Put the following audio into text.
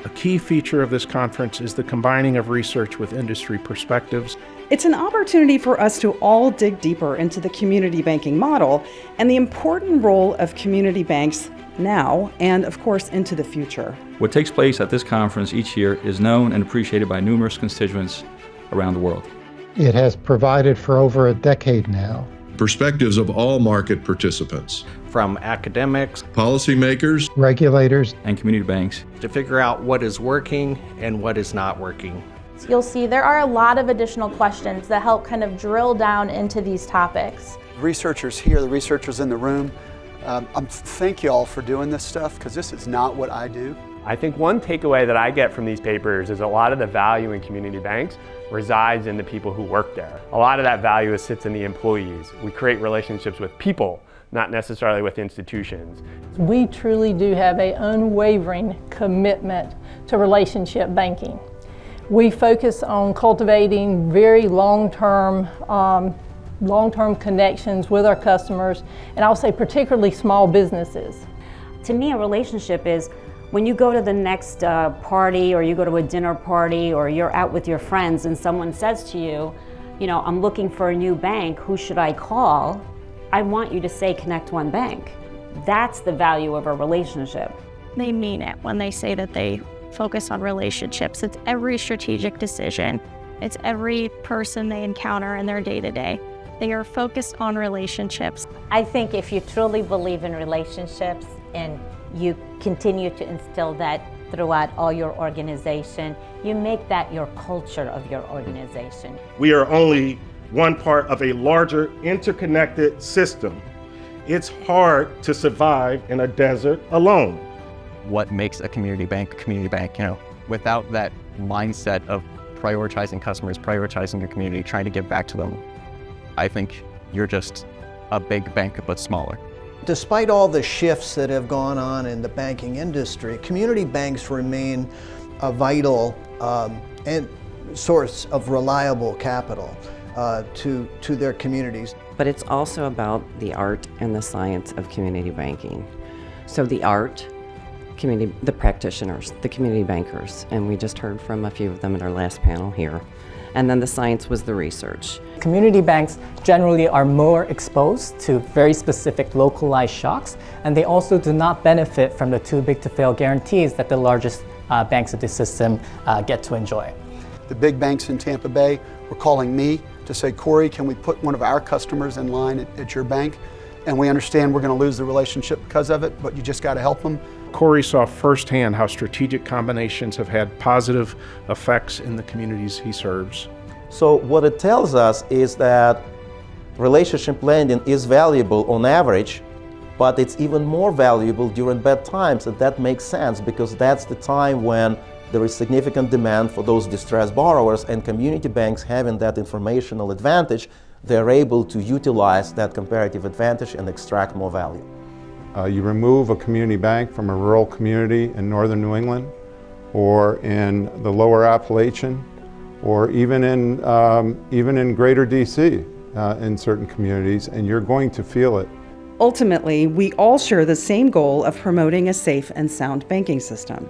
A key feature of this conference is the combining of research with industry perspectives. It's an opportunity for us to all dig deeper into the community banking model and the important role of community banks now and, of course, into the future. What takes place at this conference each year is known and appreciated by numerous constituents around the world. It has provided for over a decade now perspectives of all market participants, from academics, policymakers, regulators, and community banks, to figure out what is working and what is not working. You'll see there are a lot of additional questions that help kind of drill down into these topics. Researchers here, the researchers in the room, thank you all for doing this stuff, because this is not what I do. I think one takeaway that I get from these papers is a lot of the value in community banks resides in the people who work there. A lot of that value sits in the employees. We create relationships with people, not necessarily with institutions. We truly do have an unwavering commitment to relationship banking. We focus on cultivating very long-term connections with our customers, and I'll say particularly small businesses. To me, a relationship is when you go to the next party, or you go to a dinner party, or you're out with your friends and someone says to you, I'm looking for a new bank, who should I call? I want you to say Connect One Bank. That's the value of a relationship. They mean it when they say that they focus on relationships. It's every strategic decision. It's every person they encounter in their day-to-day. They are focused on relationships. I think if you truly believe in relationships and you continue to instill that throughout all your organization, you make that your culture of your organization. We are only one part of a larger interconnected system. It's hard to survive in a desert alone. What makes a community bank, without that mindset of prioritizing customers, prioritizing your community, trying to give back to them, I think you're just a big bank but smaller. Despite all the shifts that have gone on in the banking industry, community banks remain a vital source of reliable capital to their communities. But it's also about the art and the science of community banking. So the art, the practitioners, the community bankers, and we just heard from a few of them at our last panel here. And then the science was the research. Community banks generally are more exposed to very specific localized shocks, and they also do not benefit from the too big to fail guarantees that the largest banks of the system get to enjoy. The big banks in Tampa Bay were calling me to say, Corey, can we put one of our customers in line at your bank? And we understand we're going to lose the relationship because of it, but you just got to help them. Corey saw firsthand how strategic combinations have had positive effects in the communities he serves. So what it tells us is that relationship lending is valuable on average, but it's even more valuable during bad times, and that makes sense because that's the time when there is significant demand for those distressed borrowers, and community banks having that informational advantage, they're able to utilize that comparative advantage and extract more value. You remove a community bank from a rural community in northern New England or in the lower Appalachian or even in greater DC in certain communities, and you're going to feel it. Ultimately, we all share the same goal of promoting a safe and sound banking system.